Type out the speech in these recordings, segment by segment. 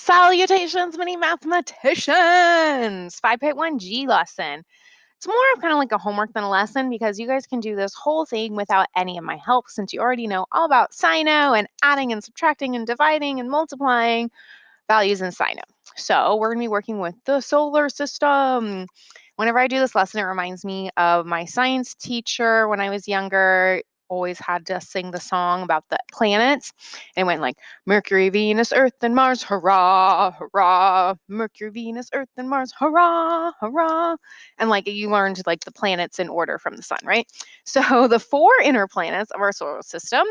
Salutations, mini mathematicians! 5.1G lesson. It's more of kind of like a homework than a lesson because you guys can do this whole thing without any of my help since you already know all about sino and adding and subtracting and dividing and multiplying values in sino. So we're going to be working with the solar system. Whenever I do this lesson, it reminds me of my science teacher when I was younger. Always had to sing the song about the planets. And it went like Mercury, Venus, Earth, and Mars, hurrah, hurrah. Mercury, Venus, Earth, and Mars, hurrah, hurrah. And like you learned like the planets in order from the sun, right? So the four inner planets of our solar system,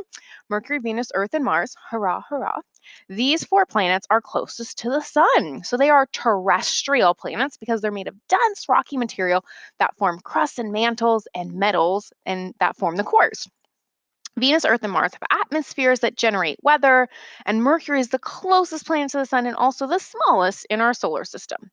Mercury, Venus, Earth, and Mars, hurrah, hurrah. These four planets are closest to the sun. So they are terrestrial planets because they're made of dense rocky material that form crusts and mantles and metals and that form the cores. Venus, Earth, and Mars have atmospheres that generate weather, and Mercury is the closest planet to the sun and also the smallest in our solar system.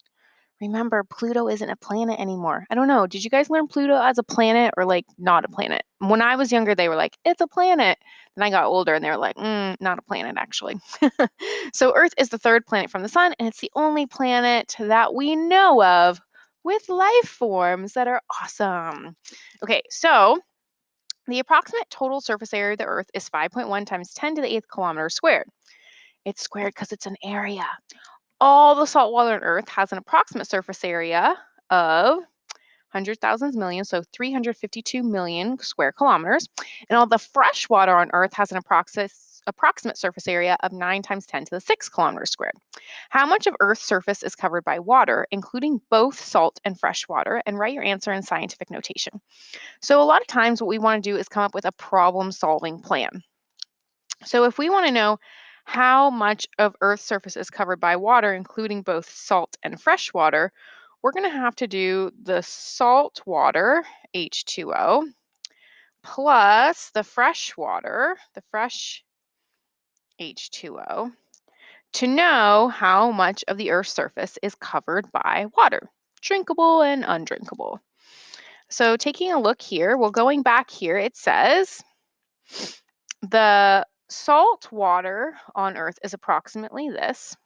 Remember, Pluto isn't a planet anymore. I don't know. Did you guys learn Pluto as a planet or like not a planet? When I was younger, they were like, it's a planet. Then I got older and they were like, not a planet, actually. So Earth is the third planet from the sun, and it's the only planet that we know of with life forms that are awesome. Okay, so the approximate total surface area of the Earth is 5.1 times 10 to the 8th kilometers squared. It's squared because it's an area. All the salt water on Earth has an approximate surface area of hundred thousands million, so 352 million square kilometers. And all the fresh water on Earth has an approximate surface area of 9 times 10 to the 6 kilometers squared. How much of Earth's surface is covered by water, including both salt and fresh water? And write your answer in scientific notation. So a lot of times what we want to do is come up with a problem-solving plan. So if we want to know how much of Earth's surface is covered by water, including both salt and fresh water, we're going to have to do the salt water, H2O, plus the fresh water, the fresh H2O, to know how much of the Earth's surface is covered by water, drinkable and undrinkable. So taking a look here, well, going back here, it says the salt water on Earth is approximately this.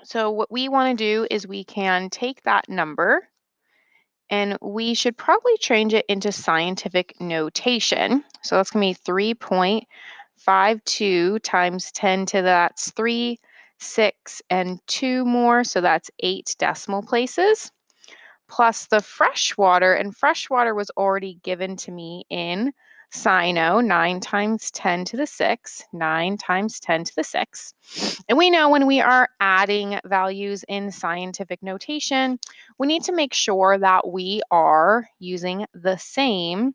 So what we want to do is we can take that number and we should probably change it into scientific notation. So that's going to be 3.52 times 10 to that's 3, 6, and 2 more. So that's 8 decimal places. Plus the fresh water, and fresh water was already given to me in Sino, 9 times 10 to the 6, 9 times 10 to the 6. And we know when we are adding values in scientific notation, we need to make sure that we are using the same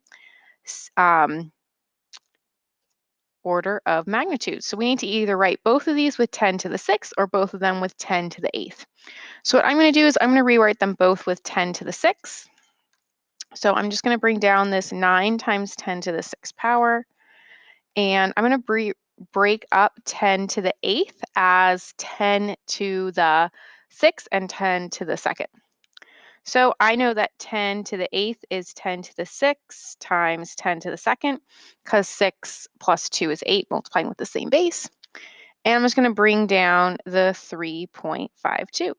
order of magnitude. So we need to either write both of these with 10 to the 6th or both of them with 10 to the 8th. So what I'm going to do is I'm going to rewrite them both with 10 to the 6th. So I'm just going to bring down this 9 times 10 to the 6th power, and I'm going to break up 10 to the 8th as 10 to the 6th and 10 to the 2nd. So I know that 10 to the 8th is 10 to the 6th times 10 to the 2nd, because 6 plus 2 is 8, multiplying with the same base. And I'm just going to bring down the 3.52.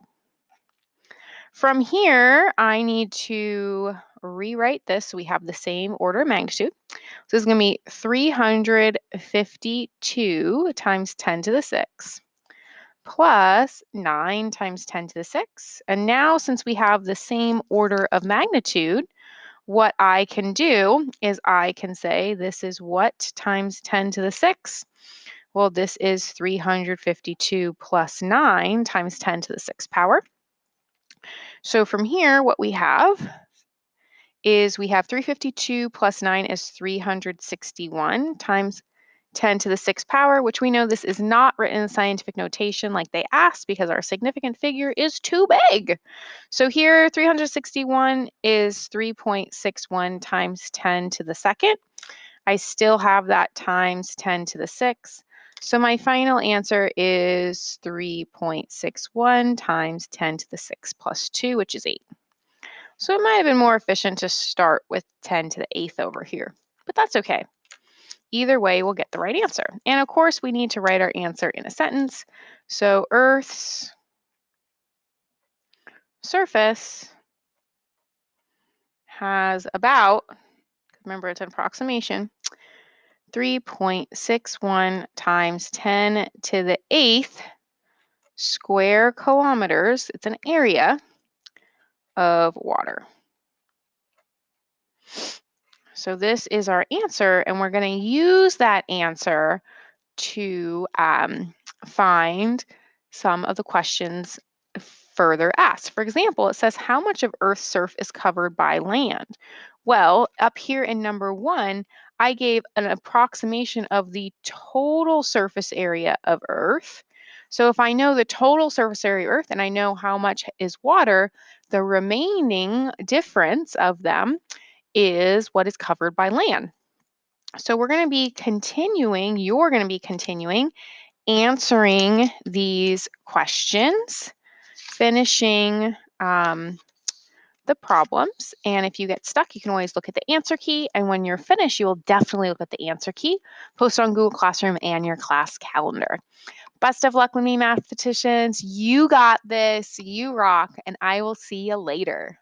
From here, I need to rewrite this so we have the same order of magnitude. So this is going to be 352 times 10 to the 6 plus 9 times 10 to the 6. And now since we have the same order of magnitude, what I can do is I can say this is what times 10 to the 6? Well, this is 352 plus 9 times 10 to the 6th power. So from here, what we have is we have 352 plus 9 is 361 times 10 to the 6th power, which we know this is not written in scientific notation like they asked because our significant figure is too big. So here, 361 is 3.61 times 10 to the 2nd. I still have that times 10 to the 6th. So my final answer is 3.61 times 10 to the 6th plus 2, which is 8. So it might have been more efficient to start with 10 to the 8th over here, but that's okay. Either way, we'll get the right answer. And of course, we need to write our answer in a sentence. So Earth's surface has about, remember it's an approximation, 3.61 times 10 to the 8th square kilometers. It's an area of water. So this is our answer, and we're going to use that answer to find some of the questions further asked. For example, it says, how much of Earth's surface is covered by land? Well, up here in number 1, I gave an approximation of the total surface area of Earth. So if I know the total surface area of Earth and I know how much is water, the remaining difference of them is what is covered by land. So we're going to be continuing, you're going to be continuing answering these questions, finishing the problems. And if you get stuck, you can always look at the answer key. And when you're finished, you will definitely look at the answer key, post on Google Classroom and your class calendar. Best of luck with me, mathematicians. You got this. You rock. And I will see you later.